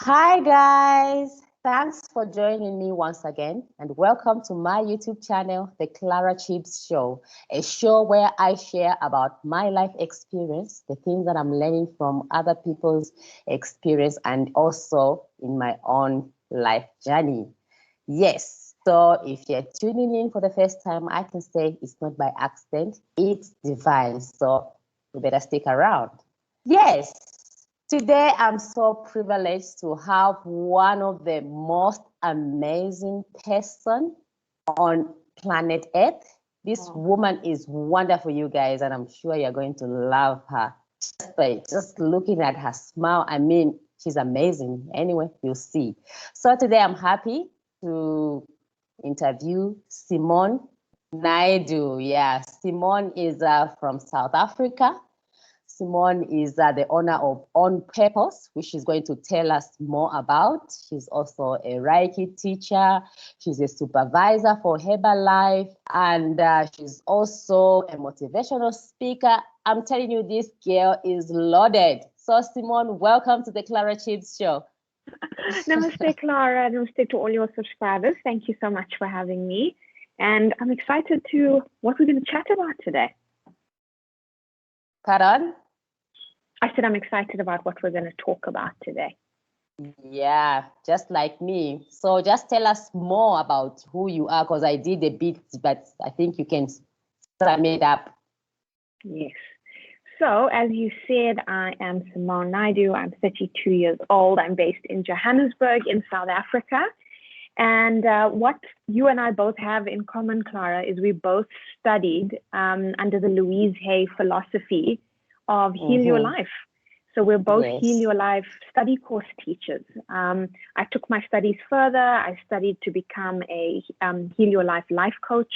Hi, guys. Thanks for joining me once again, and welcome to my YouTube channel, The Clara Show, a show where I share about my life experience, the things that I'm learning from other people's experience, and also in my own life journey. Yes, so if you're tuning in for the first time, I can say it's not by accident, it's divine. So you better stick around. Yes, today I'm so privileged to have one of the most amazing person on planet Earth. This woman is wonderful, you guys, and I'm sure you're going to love her. Just by just looking at her smile, I mean, she's amazing. Anyway, you'll see. So today I'm happy to interview Simone Naidoo. Yeah, Simone is from South Africa. Simone is the owner of On Purpose, which she's going to tell us more about. She's also a reiki teacher. She's a supervisor for Herbalife, and she's also a motivational speaker. I'm telling you, this girl is loaded. So, Simone, welcome to the Clara Show. Namaste, Clara. Namaste to all your subscribers. Thank you so much for having me. And I'm excited to what we're going to chat about today. Pardon? I said I'm excited about what we're going to talk about today. Yeah, just like me. So just tell us more about who you are, because I did a bit, but I think you can sum it up. Yes. So as you said, I am Simone Naidoo. I'm 32 years old. I'm based in Johannesburg in South Africa. And what you and I both have in common, Clara, is we both studied under the Luise Hay philosophy of Heal Your Life. So we're both Heal Your Life study course teachers. I took my studies further. I studied to become a Heal Your Life life coach.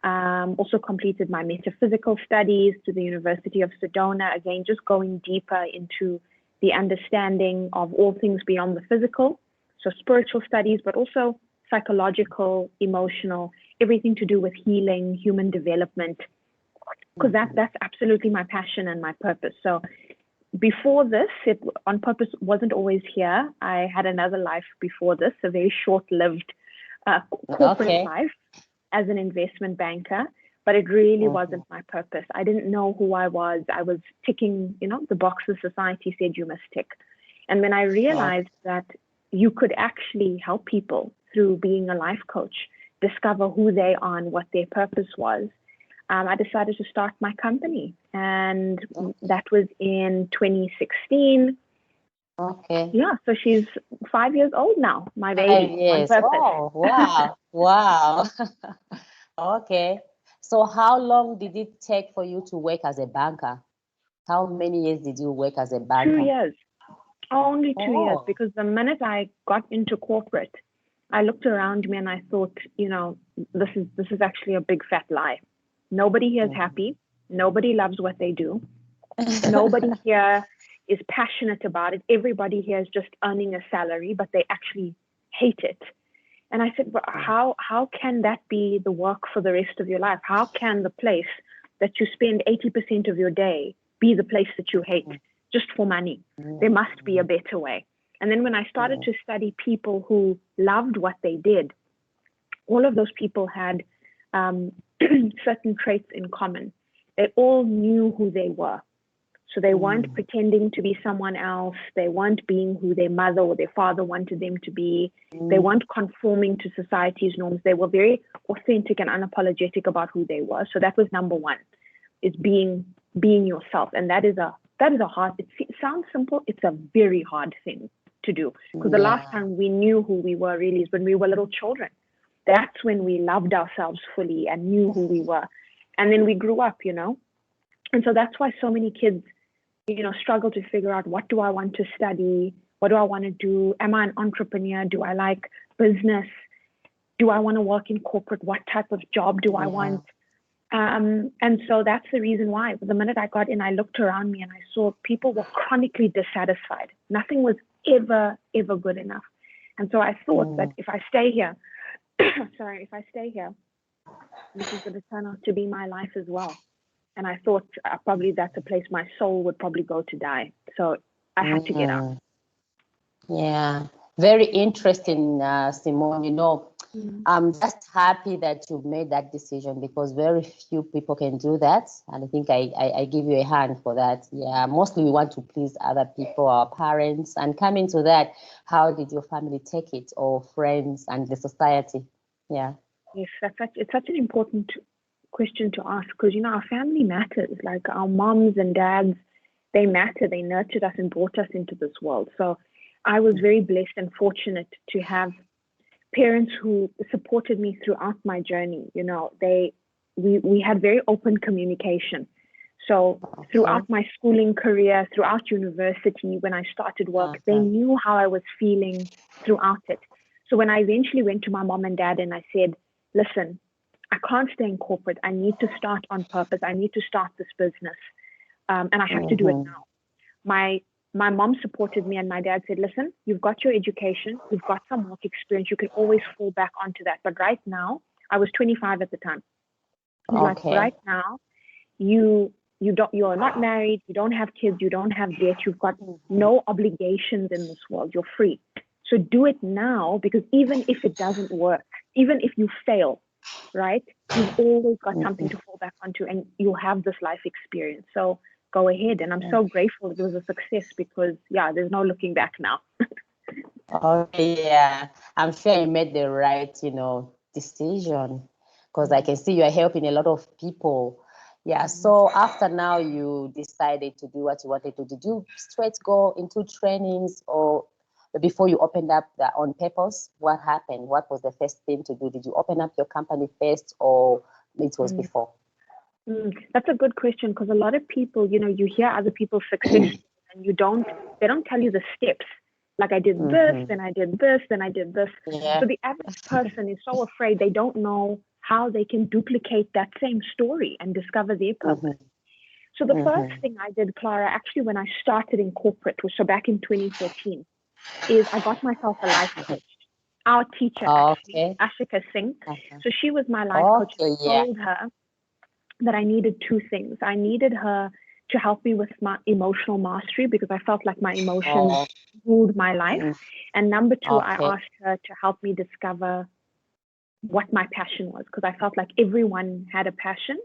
Also completed my metaphysical studies to the University of Sedona. Again, just going deeper into the understanding of all things beyond the physical. So spiritual studies, but also psychological, emotional, everything to do with healing, human development, because that's absolutely my passion and my purpose. So before this, On Purpose wasn't always here. I had another life before this, a very short-lived corporate life as an investment banker, but it really wasn't my purpose. I didn't know who I was. I was ticking, the boxes society said you must tick. And when I realized that you could actually help people through being a life coach, discover who they are and what their purpose was, I decided to start my company. And that was in 2016. Okay. Yeah, so she's 5 years old now, my baby. 5 years. On purpose. Oh, wow. Wow. Okay. So how long did it take for you to work as a banker? How many years did you work as a banker? 2 years. Only 2 years, because the minute I got into corporate, I looked around me and I thought, this is actually a big fat lie. Nobody here is happy. Nobody loves what they do. Nobody here is passionate about it. Everybody here is just earning a salary, but they actually hate it. And I said, but how can that be the work for the rest of your life? How can the place that you spend 80% of your day be the place that you hate just for money? There must be a better way. And then when I started to study people who loved what they did, all of those people had certain traits in common. They all knew who they were. So they weren't pretending to be someone else. They weren't being who their mother or their father wanted them to be. They weren't conforming to society's norms. They were very authentic and unapologetic about who they were. So that was number one, is being yourself. And that is a hard, it sounds simple. It's a very hard thing to do, because the last time we knew who we were really is when we were little children. That's when we loved ourselves fully and knew who we were. And then we grew up, And so that's why so many kids, struggle to figure out, what do I want to study? What do I want to do? Am I an entrepreneur? Do I like business? Do I want to work in corporate? What type of job do I want? And so that's the reason why. The minute I got in, I looked around me and I saw people were chronically dissatisfied. Nothing was ever good enough. And so I thought that if I stay here, this is going to turn out to be my life as well. And I thought probably that's a place my soul would probably go to die. So I had to get out. Yeah, very interesting, Simone. I'm just happy that you made that decision because very few people can do that. And I think I give you a hand for that. Yeah, mostly we want to please other people, our parents. And coming to that, how did your family take it, or friends and the society? Yeah. Yes, it's such an important question to ask because, our family matters. Like our moms and dads, they matter. They nurtured us and brought us into this world. So I was very blessed and fortunate to have parents who supported me throughout my journey. We had very open communication. So throughout my schooling career, throughout university, when I started work, they knew how I was feeling throughout it. So when I eventually went to my mom and dad and I said, listen, I can't stay in corporate. I need to start on purpose. I need to start this business. And I have to do it now. My mom supported me and my dad said, listen, you've got your education, you've got some work experience, you can always fall back onto that. But right now, I was 25 at the time. Like right now, you're not married, you don't have kids, you don't have debt, you've got no obligations in this world, you're free. So do it now, because even if it doesn't work, even if you fail, right, you've always got something to fall back onto and you'll have this life experience. So go ahead. And I'm so grateful it was a success because, there's no looking back now. Yeah. I'm sure you made the right, decision because I can see you are helping a lot of people. Yeah. So after now you decided to do what you wanted to do. Did you straight go into trainings or before you opened up on purpose? What happened? What was the first thing to do? Did you open up your company first or it was before? That's a good question because a lot of people, you hear other people's success and they don't tell you the steps. Like I did this, then I did this, then I did this. Yeah. So the average person is so afraid they don't know how they can duplicate that same story and discover their purpose. So the first thing I did, Clara, actually when I started in corporate, so back in 2014, is I got myself a life coach. Our teacher, actually, Ashika Singh. So she was my life coach. I told her that I needed two things. I needed her to help me with my emotional mastery because I felt like my emotions ruled my life. And number two, I asked her to help me discover what my passion was because I felt like everyone had a passion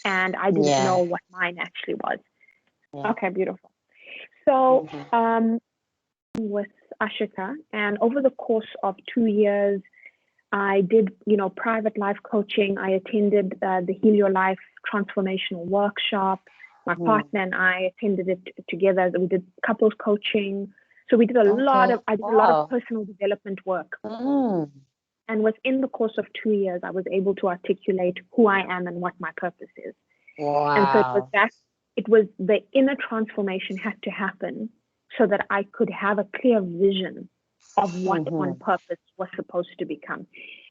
and I didn't know what mine actually was. Okay, beautiful. So with Ashika, and over the course of 2 years, I did, private life coaching. I attended the Heal Your Life transformational workshop. My partner and I attended it together. We did couples coaching. So we did I did a lot of personal development work. And within the course of 2 years, I was able to articulate who I am and what my purpose is. Wow. And so it was the inner transformation had to happen so that I could have a clear vision of what on purpose was supposed to become.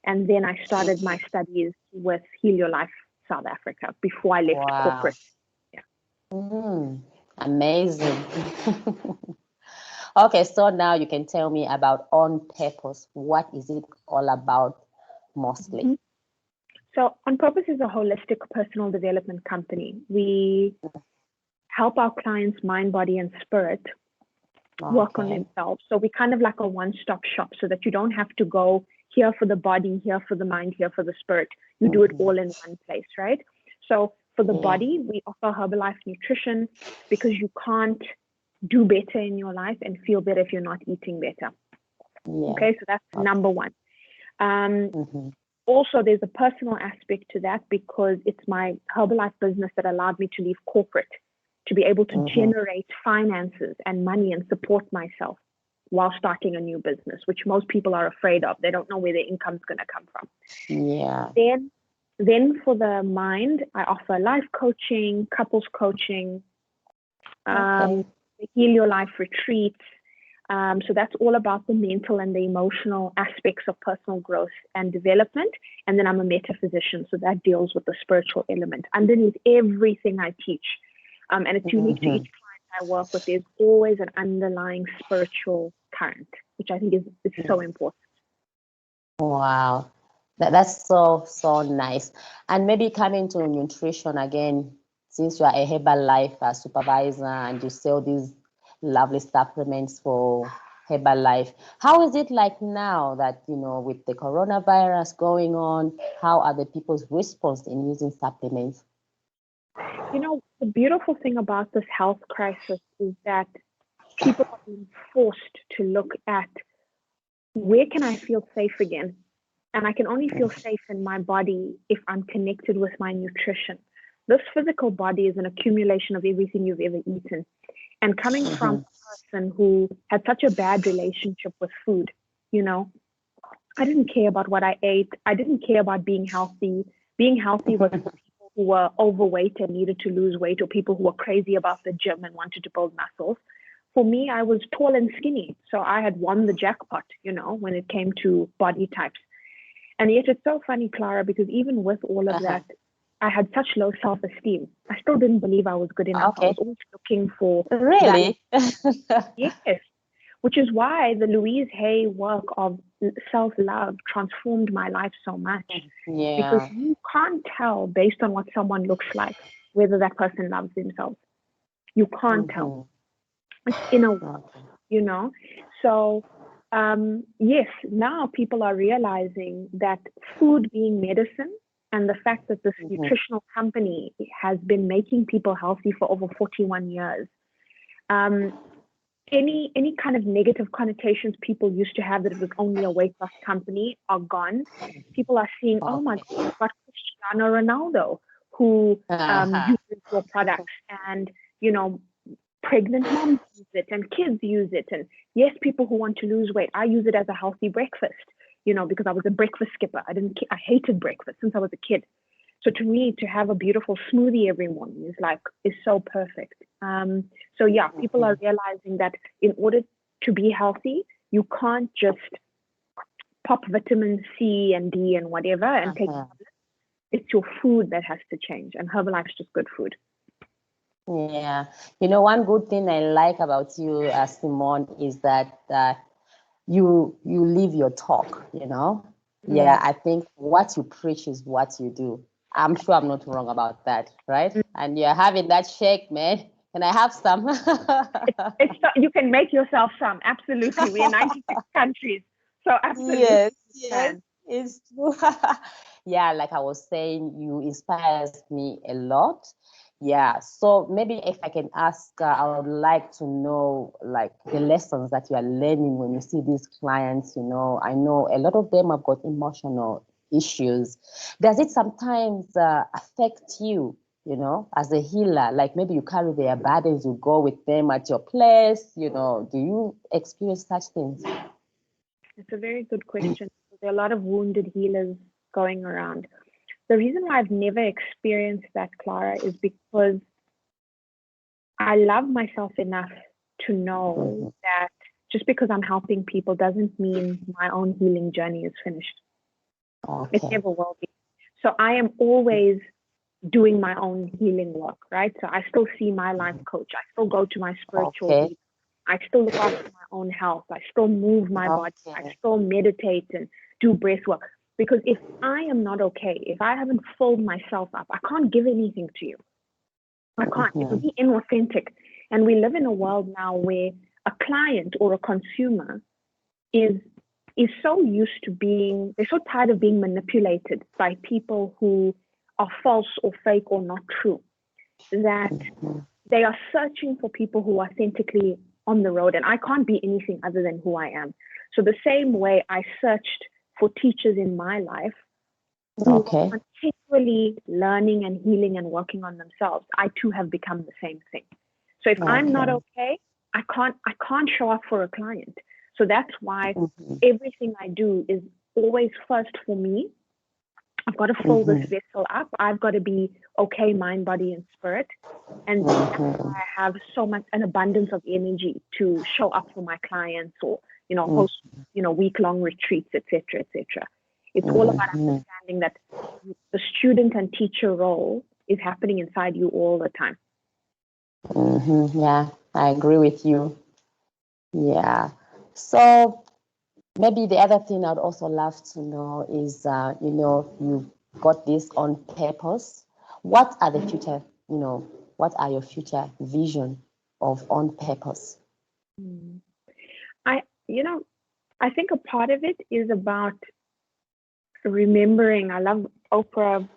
And then I started my studies with Heal Your Life South Africa before I left corporate. Yeah. Amazing. Okay, so now you can tell me about On Purpose. What is it all about mostly? So On Purpose is a holistic personal development company. We help our clients, mind, body, and spirit work on themselves. So we're kind of like a one-stop shop so that you don't have to go here for the body, here for the mind, here for the spirit. You do it all in one place, right? So for the body, we offer Herbalife nutrition because you can't do better in your life and feel better if you're not eating better. Okay, so that's number one. Also, there's a personal aspect to that because it's my Herbalife business that allowed me to leave corporate to be able to generate finances and money and support myself while starting a new business, which most people are afraid of. They don't know where their income's going to come from. Yeah. Then for the mind, I offer life coaching, couples coaching, the Heal Your Life retreats. So that's all about the mental and the emotional aspects of personal growth and development. And then I'm a metaphysician, so that deals with the spiritual element. Underneath everything I teach, and it's unique to each client I work with, there's always an underlying spiritual current, which I think is so important. Wow. That's so nice. And maybe coming to nutrition again, since you are a Herbalife supervisor and you sell these lovely supplements for Herbalife. How is it like now that, with the coronavirus going on, how are the people's response in using supplements? The beautiful thing about this health crisis is that people are being forced to look at, where can I feel safe again? And I can only feel safe in my body if I'm connected with my nutrition. This physical body is an accumulation of everything you've ever eaten. And coming from a person who had such a bad relationship with food, I didn't care about what I ate. I didn't care about being healthy. Being healthy was for people who were overweight and needed to lose weight, or people who were crazy about the gym and wanted to build muscles. For me, I was tall and skinny. So I had won the jackpot, when it came to body types. And yet it's so funny, Clara, because even with all of that, I had such low self-esteem. I still didn't believe I was good enough. I was always looking for Really? Yes. Which is why the Luise Hay work of self-love transformed my life so much. Yeah. Because you can't tell based on what someone looks like whether that person loves themselves. You can't tell. It's inner work, So yes, now people are realizing that food being medicine, and the fact that this nutritional company has been making people healthy for over 41 years. Any kind of negative connotations people used to have that it was only a weight loss company are gone. People are seeing, oh my God, you've got Cristiano Ronaldo who uses your products, and pregnant moms use it and kids use it. And yes, people who want to lose weight, I use it as a healthy breakfast, because I was a breakfast skipper. I hated breakfast since I was a kid. So to me, to have a beautiful smoothie every morning is so perfect. So yeah, people are realizing that in order to be healthy, you can't just pop vitamin C and D and whatever and take tablets. It's your food that has to change, and Herbalife's just good food. Yeah. One good thing I like about you, Simone, is that you live your talk, Yeah, I think what you preach is what you do. I'm sure I'm not wrong about that, right? And you're having that shake, man. Can I have some? You can make yourself some. Absolutely. We're in 96 countries. So absolutely. Yes, it's true. Yeah, like I was saying, you inspires me a lot. Yeah, so maybe if I can ask, I would like to know like the lessons that you are learning when you see these clients. I know a lot of them have got emotional issues. Does it sometimes affect you, as a healer? Like maybe you carry their burdens, you go with them at your place, do you experience such things? It's a very good question. There are a lot of wounded healers going around. The reason why I've never experienced that, Clara, is because I love myself enough to know that just because I'm helping people doesn't mean my own healing journey is finished. It never will be. So I am always doing my own healing work, right? So I still see my life coach. I still go to my spiritual leader. I still look after my own health. I still move my body. I still meditate and do breath work. Because if I am not okay, if I haven't filled myself up, I can't give anything to you. I can't. It would be inauthentic. And we live in a world now where a client or a consumer is so used to they're so tired of being manipulated by people who are false or fake or not true, that they are searching for people who are authentically on the road. And I can't be anything other than who I am. So the same way I searched for teachers in my life who are continually learning and healing and working on themselves, I too have become the same thing. So if I'm not okay, I can't show up for a client. So that's why everything I do is always first for me. I've got to fill this vessel up. I've got to be okay, mind, body, and spirit. And that's why I have so much an abundance of energy to show up for my clients, or host week-long retreats, etc., etc. It's all about understanding that the student and teacher role is happening inside you all the time. Yeah, I agree with you. Yeah. So maybe the other thing I'd also love to know is, you've got this on purpose. What are the future, what are your future vision of on purpose? I think a part of it is about remembering. I love Oprah.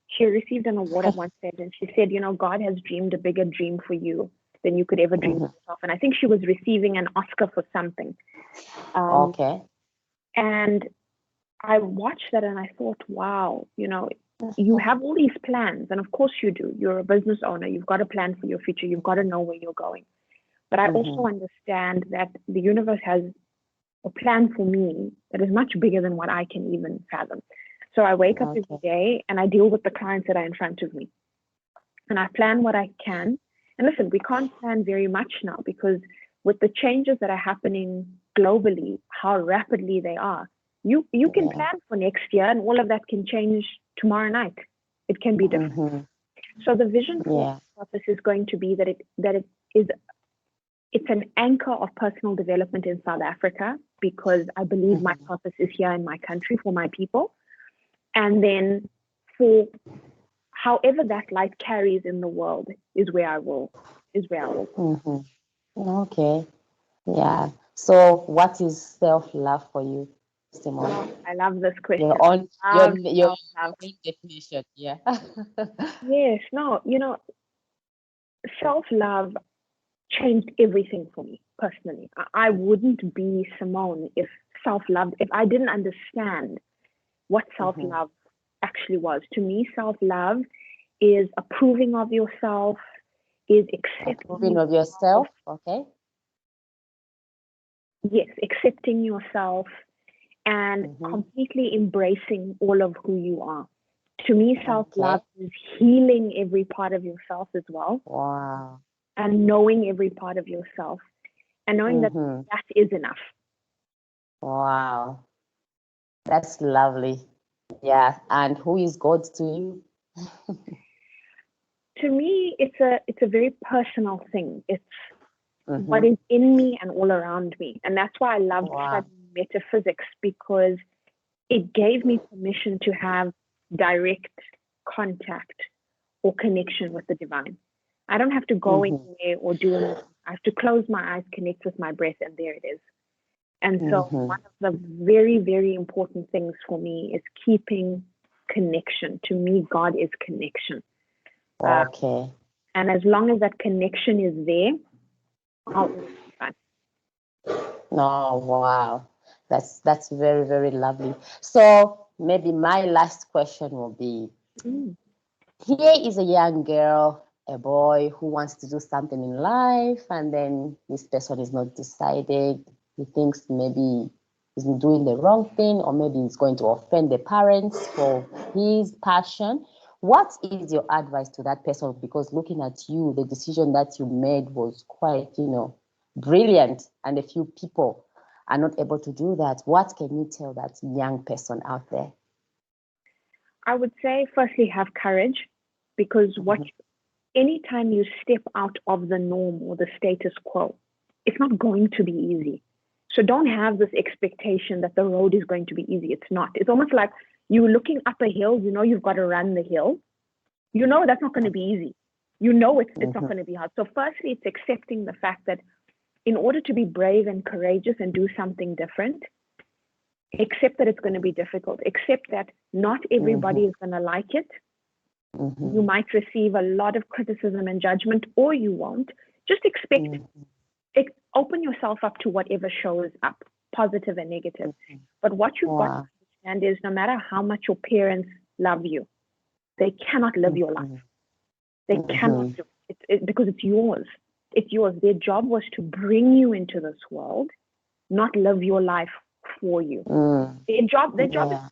She received an award at one stage, and she said, God has dreamed a bigger dream for you than you could ever dream for yourself. And I think she was receiving an Oscar for something. Okay. And I watched that and I thought, wow, you have all these plans. And of course you do. You're a business owner. You've got a plan for your future. You've got to know where you're going. But I also understand that the universe has a plan for me that is much bigger than what I can even fathom. So I wake up every day and I deal with the clients that are in front of me. And I plan what I can. And listen, we can't plan very much now because with the changes that are happening globally, how rapidly they are, you can plan for next year and all of that can change tomorrow night. It can be different. So the vision for purpose is going to be it's an anchor of personal development in South Africa, because I believe my purpose is here in my country for my people. And then for however that light carries in the world is where I will. Okay. Yeah. So what is self-love for you, Simone? Oh, I love this question. Your own definition. Yeah. Yes. No, self-love changed everything for me personally. I wouldn't be Simone if I didn't understand what self-love actually was. To me, self-love is approving of yourself, is accepting of yourself. Okay. Yes, accepting yourself and completely embracing all of who you are. To me, self-love is healing every part of yourself as well. Wow. And knowing every part of yourself and knowing that is enough. Wow. That's lovely. Yeah. And who is God to you? To me, it's a very personal thing. It's what is in me and all around me. And that's why I loved studying metaphysics, because it gave me permission to have direct contact or connection with the divine. I don't have to go anywhere or do anything. I have to close my eyes, connect with my breath, and there it is. And so one of the very, very important things for me is keeping connection. To me, God is connection. Okay. And as long as that connection is there, I'll be fine. Oh, wow. That's very, very lovely. So maybe my last question will be, here is a young girl, a boy who wants to do something in life, and then this person is not decided. He thinks maybe he's doing the wrong thing, or maybe he's going to offend the parents for his passion. What is your advice to that person? Because looking at you, the decision that you made was quite, brilliant, and a few people are not able to do that. What can you tell that young person out there? I would say, firstly, have courage, because anytime you step out of the norm or the status quo, it's not going to be easy. So don't have this expectation that the road is going to be easy. It's not. It's almost like you're looking up a hill. You've got to run the hill. That's not going to be easy. It's not going to be hard. So firstly, it's accepting the fact that in order to be brave and courageous and do something different, accept that it's going to be difficult. Accept that not everybody is going to like it. You might receive a lot of criticism and judgment, or you won't. Just expect it. Open yourself up to whatever shows up, positive and negative. But what you've got to understand is no matter how much your parents love you, they cannot live your life. They cannot do it because it's yours. It's yours. Their job was to bring you into this world, not live your life for you. Their job is done.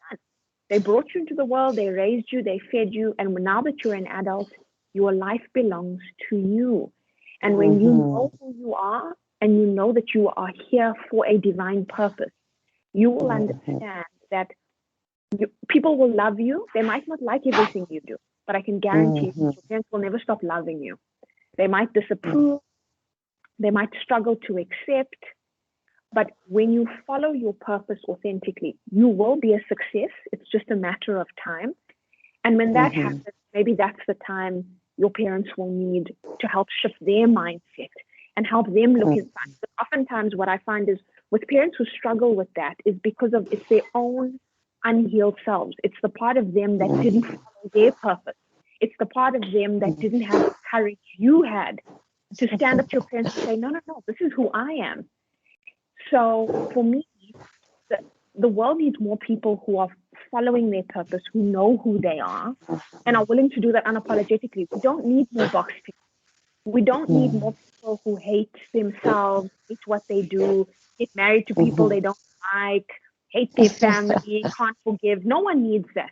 They brought you into the world, they raised you, they fed you, and now that you're an adult, your life belongs to you. And when you know who you are, and you know that you are here for a divine purpose, you will understand that people will love you. They might not like everything you do, but I can guarantee you, your parents will never stop loving you. They might disapprove, they might struggle to accept, but when you follow your purpose authentically, you will be a success. It's just a matter of time. And when that happens, maybe that's the time your parents will need to help shift their mindset and help them look inside. But oftentimes what I find is with parents who struggle with that is because of it's their own unhealed selves. It's the part of them that didn't follow their purpose. It's the part of them that didn't have the courage you had to stand up to your parents and say, no, this is who I am. So for me, the world needs more people who are following their purpose, who know who they are, and are willing to do that unapologetically. We don't need more box people. We don't need more people who hate themselves, hate what they do, get married to people they don't like, hate their family, can't forgive. No one needs that.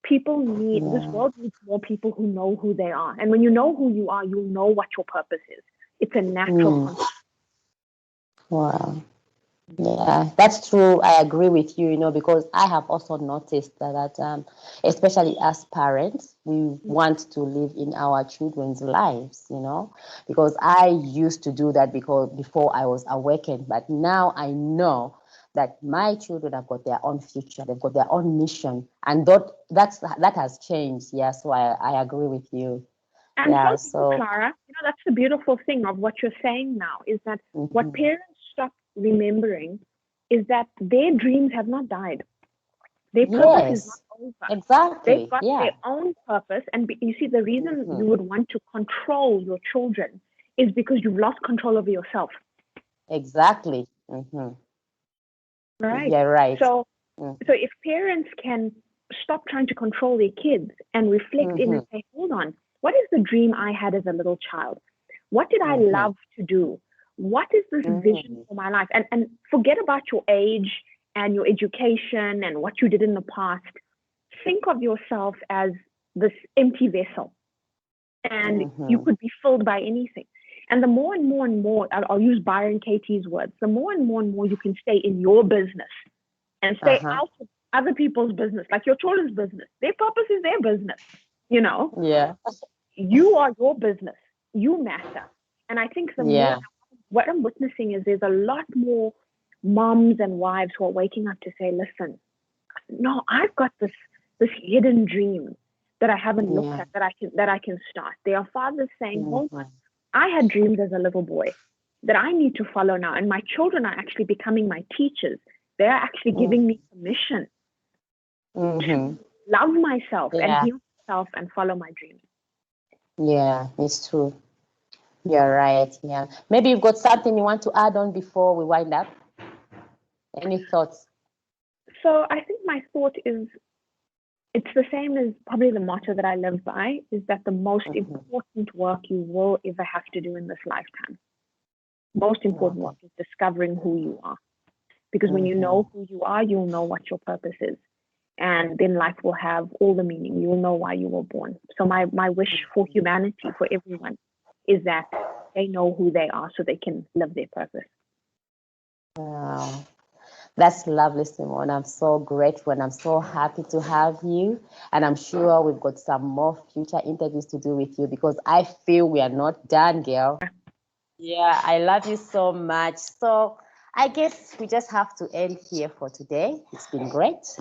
This world needs more people who know who they are. And when you know who you are, you'll know what your purpose is. It's a natural concept. Wow. Yeah, that's true. I agree with you, because I have also noticed that especially as parents, we want to live in our children's lives, because I used to do that before I was awakened. But now I know that my children have got their own future, they've got their own mission, and that has changed. Yeah, so I agree with you. And Clara, that's the beautiful thing of what you're saying now is that what parents stop remembering is that their dreams have not died. Their purpose is not over. Exactly. They've got their own purpose. And you see, the reason you would want to control your children is because you've lost control over yourself. Exactly. Right. Yeah, right. So if parents can stop trying to control their kids and reflect in and say, hold on, what is the dream I had as a little child? What did I love to do? What is this vision for my life? And forget about your age and your education and what you did in the past. Think of yourself as this empty vessel. And you could be filled by anything. And the more and more and more, I'll use Byron Katie's words, the more and more you can stay in your business and stay out of other people's business, like your children's business. Their purpose is their business, Yeah. You are your business. You matter. And I think what I'm witnessing is there's a lot more moms and wives who are waking up to say, listen, no, I've got this hidden dream that I haven't looked at that I can start. There are fathers saying, hold on, I had dreams as a little boy that I need to follow now. And my children are actually becoming my teachers. They're actually giving me permission to love myself and heal myself and follow my dreams. Yeah, it's true. You're right. Yeah. Maybe you've got something you want to add on before we wind up. Any thoughts? So I think my thought is, it's the same as probably the motto that I live by, is that the most important work you will ever have to do in this lifetime, most important work is discovering who you are. Because when you know who you are, you'll know what your purpose is. And then life will have all the meaning. You will know why you were born. So my wish for humanity, for everyone, is that they know who they are so they can live their purpose. Wow. That's lovely, Simone. I'm so grateful and I'm so happy to have you. And I'm sure we've got some more future interviews to do with you because I feel we are not done, girl. Yeah, I love you so much. So I guess we just have to end here for today. It's been great.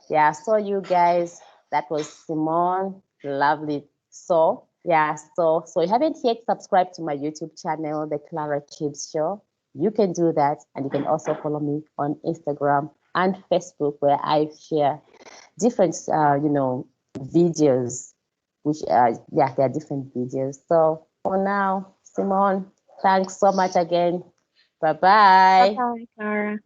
Yeah, so you guys, that was Simone. Lovely. So you haven't yet subscribed to my YouTube channel, The Clara Chips Show. You can do that, and you can also follow me on Instagram and Facebook, where I share different, videos. Which, there are different videos. So for now, Simone, thanks so much again. Bye-bye. Bye-bye, Clara.